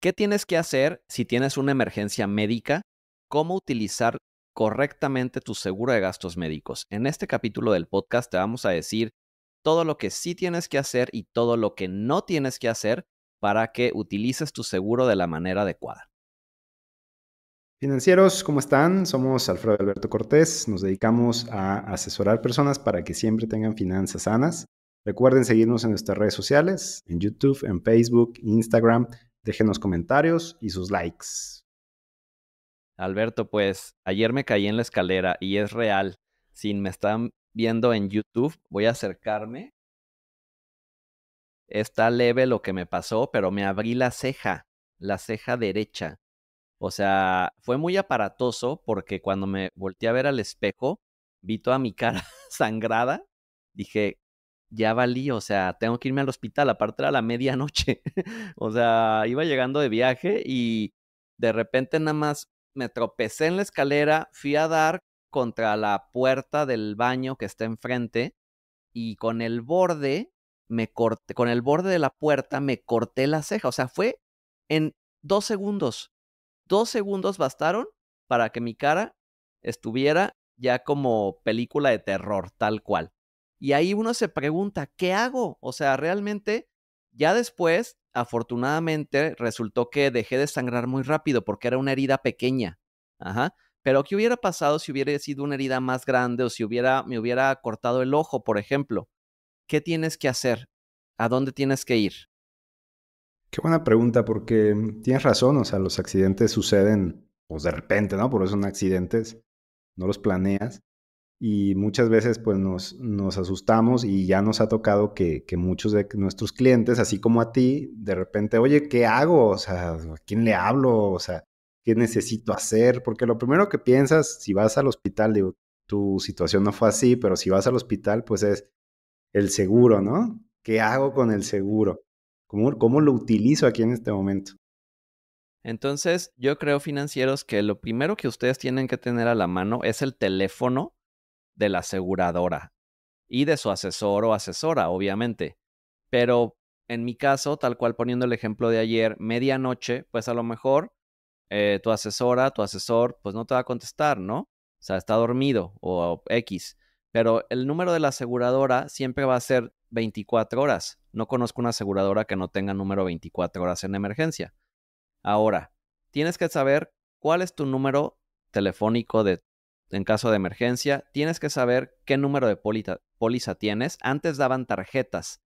¿Qué tienes que hacer si tienes una emergencia médica? ¿Cómo utilizar correctamente tu seguro de gastos médicos? En este capítulo del podcast te vamos a decir todo lo que sí tienes que hacer y todo lo que no tienes que hacer para que utilices tu seguro de la manera adecuada. Financieros, ¿cómo están? Somos Alfredo Alberto Cortés. Nos dedicamos a asesorar personas para que siempre tengan finanzas sanas. Recuerden seguirnos en nuestras redes sociales, en YouTube, en Facebook, Instagram. Déjenos comentarios y sus likes. Alberto, pues ayer me caí en la escalera y es real. Si me están viendo en YouTube, voy a acercarme. Está leve lo que me pasó, pero me abrí la ceja derecha. O sea, fue muy aparatoso porque cuando me volteé a ver al espejo, vi toda mi cara sangrada. Dije, ya valí, o sea, tengo que irme al hospital. Aparte era la medianoche. O sea, iba llegando de viaje y de repente nada más me tropecé en la escalera, fui a dar contra la puerta del baño que está enfrente y con el borde con el borde de la puerta me corté la ceja. O sea, fue en 2 segundos. 2 segundos bastaron para que mi cara estuviera ya como película de terror, tal cual. Y ahí uno se pregunta, ¿qué hago? O sea, realmente, ya después, afortunadamente, resultó que dejé de sangrar muy rápido porque era una herida pequeña. Ajá. Pero, ¿qué hubiera pasado si hubiera sido una herida más grande o si me hubiera cortado el ojo, por ejemplo? ¿Qué tienes que hacer? ¿A dónde tienes que ir? Qué buena pregunta, porque tienes razón. O sea, los accidentes suceden, pues de repente, ¿no? Por eso son accidentes, no los planeas. Y muchas veces pues nos asustamos y ya nos ha tocado que muchos de nuestros clientes, así como a ti, de repente, oye, ¿qué hago? O sea, ¿a quién le hablo? O sea, ¿qué necesito hacer? Porque lo primero que piensas, si vas al hospital, digo, tu situación no fue así, pero si vas al hospital, pues es el seguro, ¿no? ¿Qué hago con el seguro? ¿Cómo lo utilizo aquí en este momento? Entonces, yo creo, financieros, que lo primero que ustedes tienen que tener a la mano es el teléfono de la aseguradora y de su asesor o asesora, obviamente. Pero en mi caso, tal cual poniendo el ejemplo de ayer, medianoche, pues a lo mejor tu asesora, tu asesor, pues no te va a contestar, ¿no? O sea, está dormido o X. Pero el número de la aseguradora siempre va a ser 24 horas. No conozco una aseguradora que no tenga número 24 horas en emergencia. Ahora, tienes que saber cuál es tu número telefónico en caso de emergencia. Tienes que saber qué número de póliza tienes. Antes daban tarjetas.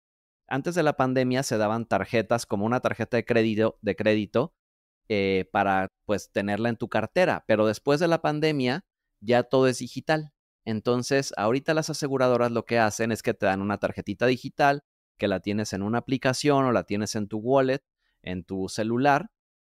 Antes de la pandemia se daban tarjetas como una tarjeta de crédito para pues tenerla en tu cartera. Pero después de la pandemia ya todo es digital. Entonces, ahorita las aseguradoras lo que hacen es que te dan una tarjetita digital que la tienes en una aplicación o la tienes en tu wallet, en tu celular,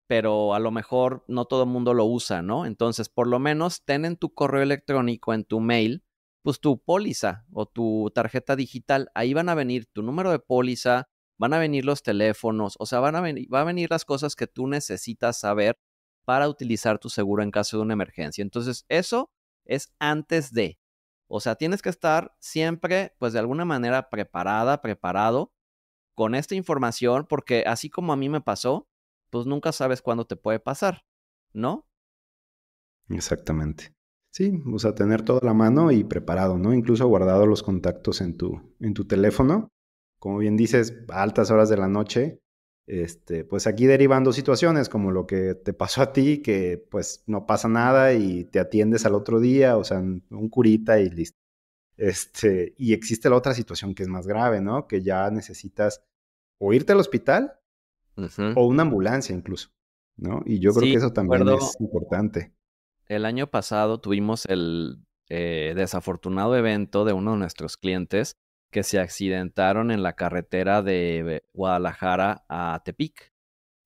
pero a lo mejor no todo el mundo lo usa, ¿no? Entonces, por lo menos ten en tu correo electrónico, en tu mail, pues tu póliza o tu tarjeta digital. Ahí van a venir tu número de póliza, van a venir los teléfonos, o sea, va a venir las cosas que tú necesitas saber para utilizar tu seguro en caso de una emergencia. Entonces, eso es antes de. O sea, tienes que estar siempre, pues de alguna manera preparado con esta información, porque así como a mí me pasó, pues nunca sabes cuándo te puede pasar, ¿no? Exactamente. Sí, o sea, tener todo a la mano y preparado, ¿no? Incluso guardado los contactos en tu teléfono. Como bien dices, a altas horas de la noche, pues aquí derivando situaciones como lo que te pasó a ti, que pues no pasa nada y te atiendes al otro día, o sea, un curita y listo. Y existe la otra situación que es más grave, ¿no? Que ya necesitas o irte al hospital Ujú. o una ambulancia incluso, ¿no? Y yo creo Sí, que eso también recuerdo, es importante. el año pasado tuvimos el desafortunado evento de uno de nuestros clientes que se accidentaron en la carretera de Guadalajara a Tepic.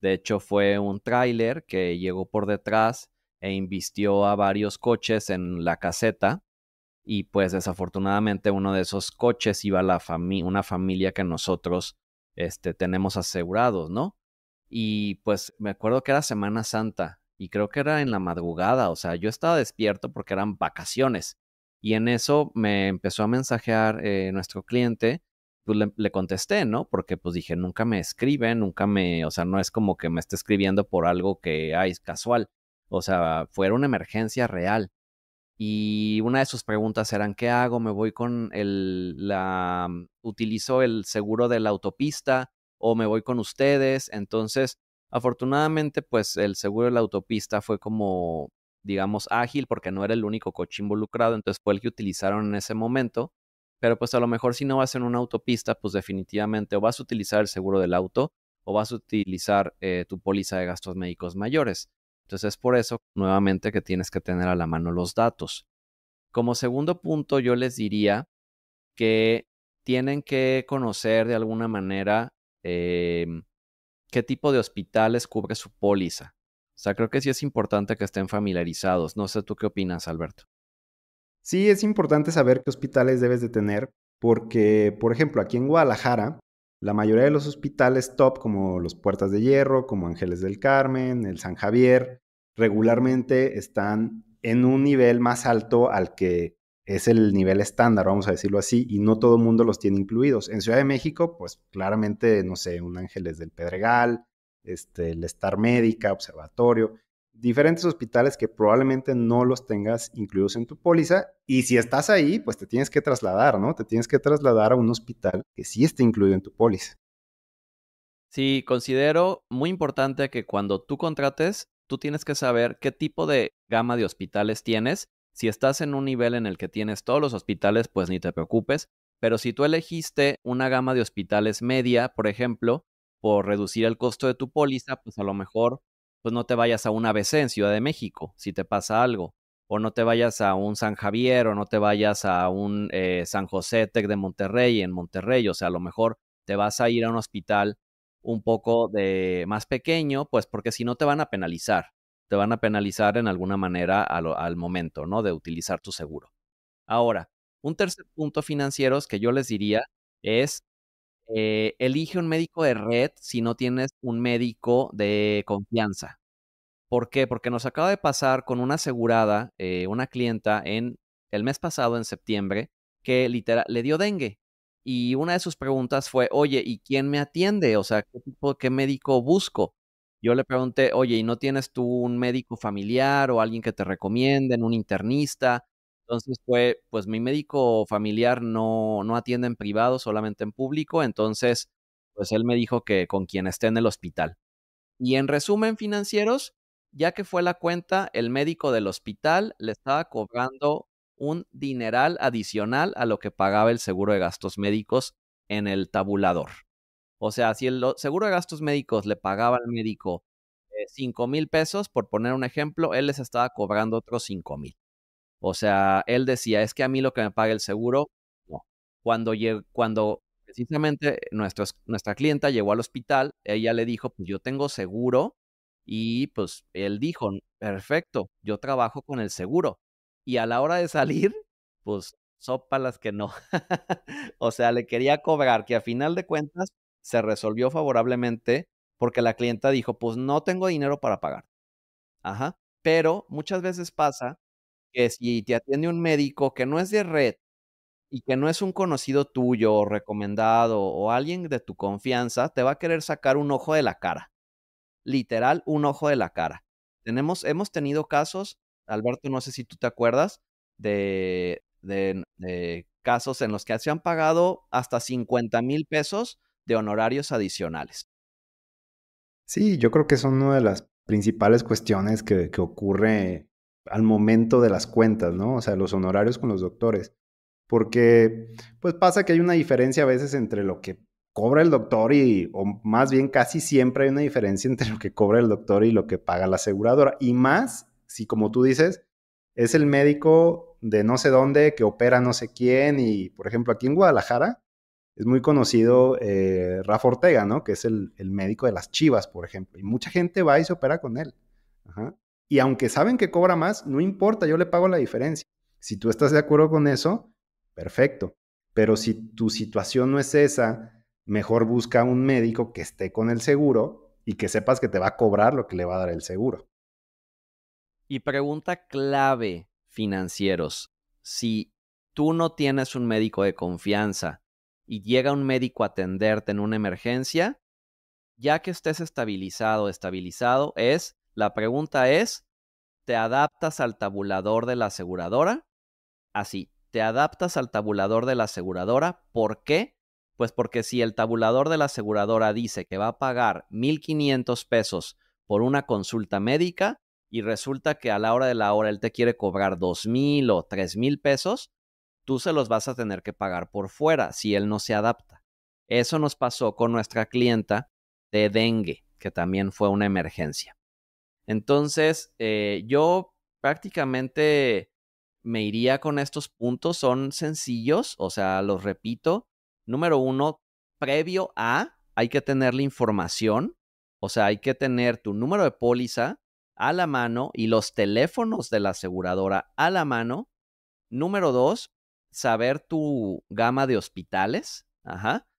De hecho, fue un tráiler que llegó por detrás e invistió a varios coches en la caseta. Y pues desafortunadamente uno de esos coches iba a una familia que nosotros tenemos asegurados, ¿no? Y pues me acuerdo que era Semana Santa y creo que era en la madrugada, o sea, yo estaba despierto porque eran vacaciones y en eso me empezó a mensajear nuestro cliente pues le contesté, ¿no? Porque pues dije, nunca me escriben, o sea, no es como que me esté escribiendo por algo que, ay, es casual. O sea, fue una emergencia real. Y una de sus preguntas eran, ¿qué hago? ¿Me voy con utilizo el seguro de la autopista o me voy con ustedes? Entonces, afortunadamente, pues el seguro de la autopista fue como, digamos, ágil porque no era el único coche involucrado, entonces fue el que utilizaron en ese momento. Pero pues a lo mejor si no vas en una autopista, pues definitivamente o vas a utilizar el seguro del auto o vas a utilizar tu póliza de gastos médicos mayores. Entonces es por eso, nuevamente, que tienes que tener a la mano los datos. Como segundo punto, yo les diría que tienen que conocer de alguna manera qué tipo de hospitales cubre su póliza. O sea, creo que sí es importante que estén familiarizados. No sé tú qué opinas, Alberto. Sí, es importante saber qué hospitales debes de tener porque, por ejemplo, aquí en Guadalajara, la mayoría de los hospitales top, como los Puertas de Hierro, como Ángeles del Carmen, el San Javier, regularmente están en un nivel más alto al que es el nivel estándar, vamos a decirlo así, y no todo el mundo los tiene incluidos. En Ciudad de México, pues claramente, no sé, un Ángeles del Pedregal, el Star Médica, Observatorio, diferentes hospitales que probablemente no los tengas incluidos en tu póliza y si estás ahí, pues te tienes que trasladar, ¿no? Te tienes que trasladar a un hospital que sí esté incluido en tu póliza. Sí, considero muy importante que cuando tú contrates, tú tienes que saber qué tipo de gama de hospitales tienes. Si estás en un nivel en el que tienes todos los hospitales, pues ni te preocupes. Pero si tú elegiste una gama de hospitales media, por ejemplo, por reducir el costo de tu póliza, pues a lo mejor pues no te vayas a un ABC en Ciudad de México si te pasa algo. O no te vayas a un San Javier o no te vayas a un San José Tec de Monterrey en Monterrey. O sea, a lo mejor te vas a ir a un hospital un poco de más pequeño, pues porque si no te van a penalizar. Te van a penalizar en alguna manera al momento, ¿no? De utilizar tu seguro. Ahora, un tercer punto financieros que yo les diría es elige un médico de red si no tienes un médico de confianza. ¿Por qué? Porque nos acaba de pasar con una asegurada, una clienta en el mes pasado, en septiembre, que literal le dio dengue. Y una de sus preguntas fue, oye, ¿y quién me atiende? O sea, qué médico busco? Yo le pregunté, oye, ¿y no tienes tú un médico familiar o alguien que te recomienden, un internista? Entonces fue, pues mi médico familiar no atiende en privado, solamente en público. Entonces, pues él me dijo que con quien esté en el hospital. Y en resumen, financieros, ya que fue la cuenta, el médico del hospital le estaba cobrando un dineral adicional a lo que pagaba el seguro de gastos médicos en el tabulador. O sea, si el seguro de gastos médicos le pagaba al médico 5,000 pesos, por poner un ejemplo, él les estaba cobrando otros 5,000. O sea, él decía, es que a mí lo que me paga el seguro, no. Cuando precisamente nuestra clienta llegó al hospital, ella le dijo, pues yo tengo seguro y pues él dijo, perfecto, yo trabajo con el seguro. Y a la hora de salir, pues sópalas que no. O sea, le quería cobrar, que a final de cuentas se resolvió favorablemente porque la clienta dijo, pues no tengo dinero para pagar. Ajá. Pero muchas veces pasa que si te atiende un médico que no es de red y que no es un conocido tuyo o recomendado o alguien de tu confianza, te va a querer sacar un ojo de la cara, literal, un ojo de la cara. Hemos tenido casos, Alberto, no sé si tú te acuerdas, de casos en los que se han pagado hasta 50,000 pesos de honorarios adicionales. Sí, yo creo que son una de las principales cuestiones que ocurre al momento de las cuentas, ¿no? O sea, los honorarios con los doctores. Porque, pues pasa que hay una diferencia a veces entre lo que cobra el doctor o más bien casi siempre hay una diferencia entre lo que cobra el doctor y lo que paga la aseguradora. Y más si, como tú dices, es el médico de no sé dónde que opera no sé quién. Y, por ejemplo, aquí en Guadalajara es muy conocido Rafa Ortega, ¿no? Que es el médico de las Chivas, por ejemplo. Y mucha gente va y se opera con él. Ajá. Y aunque saben que cobra más, no importa, yo le pago la diferencia. Si tú estás de acuerdo con eso, perfecto. Pero si tu situación no es esa, mejor busca un médico que esté con el seguro y que sepas que te va a cobrar lo que le va a dar el seguro. Y pregunta clave, financieros, si tú no tienes un médico de confianza y llega un médico a atenderte en una emergencia, ya que estés estabilizado, la pregunta es, ¿te adaptas al tabulador de la aseguradora? Así, ¿te adaptas al tabulador de la aseguradora? ¿Por qué? Pues porque si el tabulador de la aseguradora dice que va a pagar 1,500 pesos por una consulta médica y resulta que a la hora de la hora él te quiere cobrar 2,000 o 3,000 pesos, tú se los vas a tener que pagar por fuera si él no se adapta. Eso nos pasó con nuestra clienta de dengue, que también fue una emergencia. Entonces, yo prácticamente me iría con estos puntos. Son sencillos, o sea, los repito. Número 1, previo a, hay que tener la información, o sea, hay que tener tu número de póliza a la mano y los teléfonos de la aseguradora a la mano. Número 2, saber tu gama de hospitales. Ajá.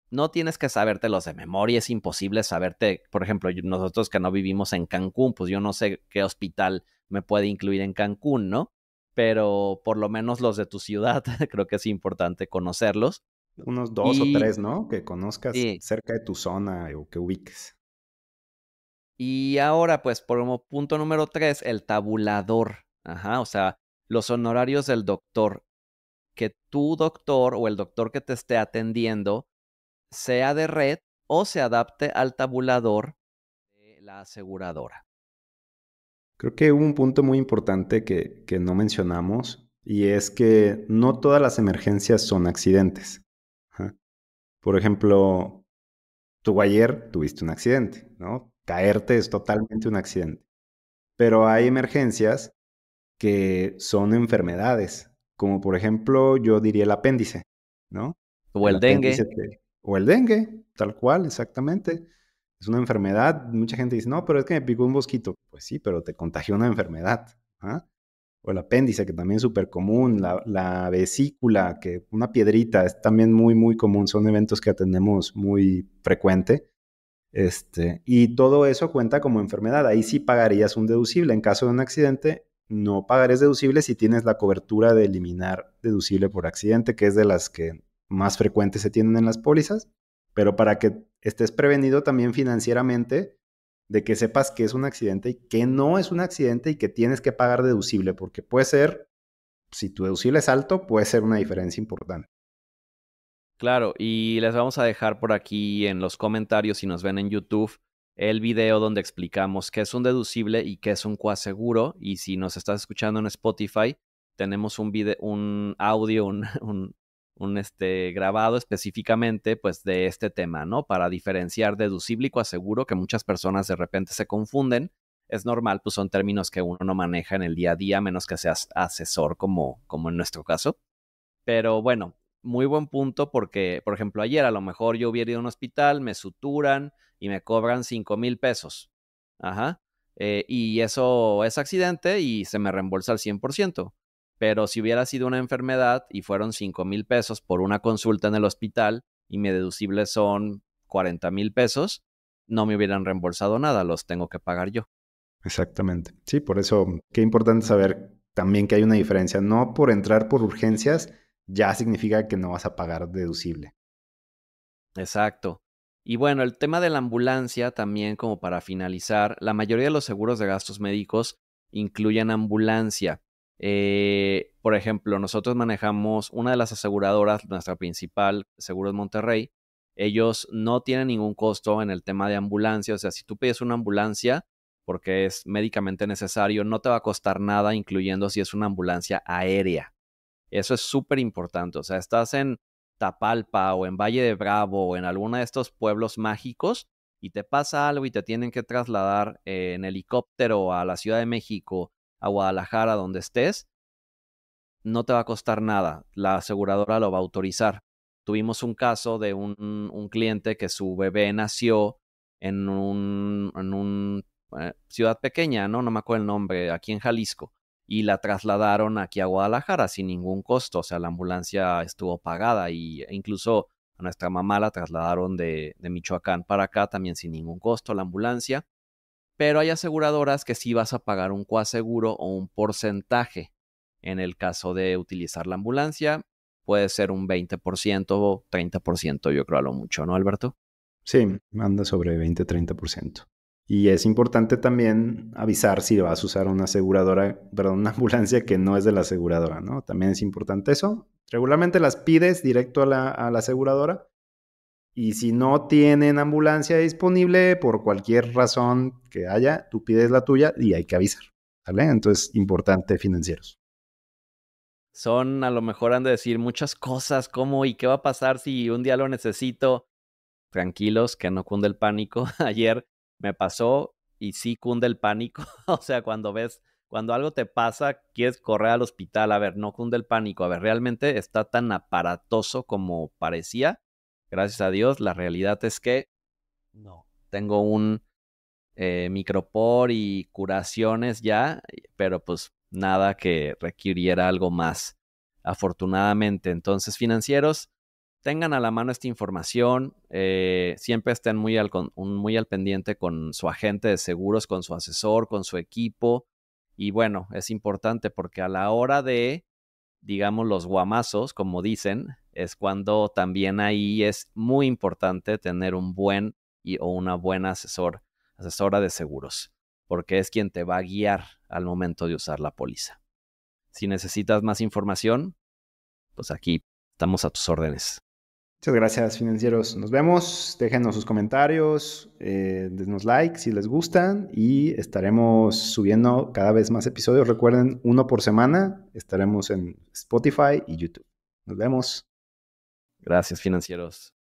No tienes que sabértelos de memoria, es imposible saberte, por ejemplo, nosotros que no vivimos en Cancún, pues yo no sé qué hospital me puede incluir en Cancún, ¿no? Pero por lo menos los de tu ciudad, creo que es importante conocerlos. Unos 2 o Y 3, ¿no? Que conozcas sí, cerca de tu zona o que ubiques. y ahora, pues, como punto número 3, el tabulador. Ajá, o sea, los honorarios del doctor. Que tu doctor o el doctor que te esté atendiendo sea de red o se adapte al tabulador de la aseguradora. Creo que hubo un punto muy importante que no mencionamos y es que no todas las emergencias son accidentes. Ajá. Por ejemplo, tú ayer tuviste un accidente, ¿no? Caerte es totalmente un accidente. Pero hay emergencias que son enfermedades, como por ejemplo, yo diría el apéndice, ¿no? O El el dengue. apéndice o el dengue, tal cual, exactamente. Es una enfermedad. Mucha gente dice, no, pero es que me picó un mosquito. Pues sí, pero te contagió una enfermedad. ¿Ah? O el apéndice, que también es súper común. La vesícula, que una piedrita, es también muy, muy común. Son eventos que atendemos muy frecuente. Y todo eso cuenta como enfermedad. Ahí sí pagarías un deducible. En caso de un accidente, no pagarías deducible si tienes la cobertura de eliminar deducible por accidente, que es de las que más frecuentes se tienen en las pólizas. Pero para que estés prevenido también financieramente de que sepas que es un accidente y que no es un accidente y que tienes que pagar deducible, porque puede ser, si tu deducible es alto, puede ser una diferencia importante. Claro, y les vamos a dejar por aquí en los comentarios, si nos ven en YouTube, el video donde explicamos qué es un deducible y qué es un coaseguro. Y si nos estás escuchando en Spotify, tenemos un video, un audio, grabado específicamente, pues, de este tema, ¿no? Para diferenciar deducible y coaseguro, que muchas personas de repente se confunden. Es normal, pues son términos que uno no maneja en el día a día, a menos que seas asesor, como en nuestro caso. Pero bueno, muy buen punto porque, por ejemplo, ayer a lo mejor yo hubiera ido a un hospital, me suturan y me cobran 5,000 pesos. Ajá. Y eso es accidente y se me reembolsa al 100%. Pero si hubiera sido una enfermedad y fueron 5,000 pesos por una consulta en el hospital y mi deducible son 40,000 pesos, no me hubieran reembolsado nada, los tengo que pagar yo. Exactamente. Sí, por eso, qué importante saber también que hay una diferencia. No por entrar por urgencias ya significa que no vas a pagar deducible. Exacto. Y bueno, el tema de la ambulancia también, como para finalizar, la mayoría de los seguros de gastos médicos incluyen ambulancia. Por ejemplo, nosotros manejamos una de las aseguradoras, nuestra principal, Seguros Monterrey. Ellos no tienen ningún costo en el tema de ambulancia. O sea, si tú pides una ambulancia porque es médicamente necesario, no te va a costar nada, incluyendo si es una ambulancia aérea. Eso es súper importante. O sea, estás en Tapalpa o en Valle de Bravo o en alguno de estos pueblos mágicos y te pasa algo y te tienen que trasladar en helicóptero a la Ciudad de México, a Guadalajara, donde estés, no te va a costar nada. La aseguradora lo va a autorizar. Tuvimos un caso de un cliente que su bebé nació en un ciudad pequeña, ¿no? No me acuerdo el nombre, aquí en Jalisco, y la trasladaron aquí a Guadalajara sin ningún costo. O sea, la ambulancia estuvo pagada e incluso a nuestra mamá la trasladaron de Michoacán para acá también sin ningún costo la ambulancia. Pero hay aseguradoras que sí vas a pagar un coaseguro o un porcentaje en el caso de utilizar la ambulancia. puede ser un 20% o 30%, yo creo a lo mucho, ¿no, Alberto? Sí, anda sobre 20-30%. Y es importante también avisar si vas a usar una aseguradora, perdón, una ambulancia que no es de la aseguradora, ¿no? También es importante eso. Regularmente las pides directo a la aseguradora. Y si no tienen ambulancia disponible por cualquier razón que haya, tú pides la tuya y hay que avisar, ¿vale? Entonces, importante financieros. Son, a lo mejor han de decir muchas cosas como, ¿y qué va a pasar si un día lo necesito? Tranquilos, que no cunde el pánico. Ayer me pasó y sí cunde el pánico. O sea, cuando algo te pasa, quieres correr al hospital. A ver, no cunde el pánico. A ver, realmente está tan aparatoso como parecía. Gracias a Dios, la realidad es que no. Tengo un micropor y curaciones ya, pero pues nada que requiriera algo más, afortunadamente. Entonces, financieros, tengan a la mano esta información, siempre estén muy al pendiente con su agente de seguros, con su asesor, con su equipo. Y bueno, es importante porque a la hora de, digamos, los guamazos, como dicen, es cuando también ahí es muy importante tener un buen o una buena asesora de seguros, porque es quien te va a guiar al momento de usar la póliza. Si necesitas más información, pues aquí estamos a tus órdenes. Muchas gracias, financieros. Nos vemos. Déjenos sus comentarios, denos like si les gustan y estaremos subiendo cada vez más episodios. Recuerden, uno por semana. Estaremos en Spotify y YouTube. Nos vemos. Gracias, financieros.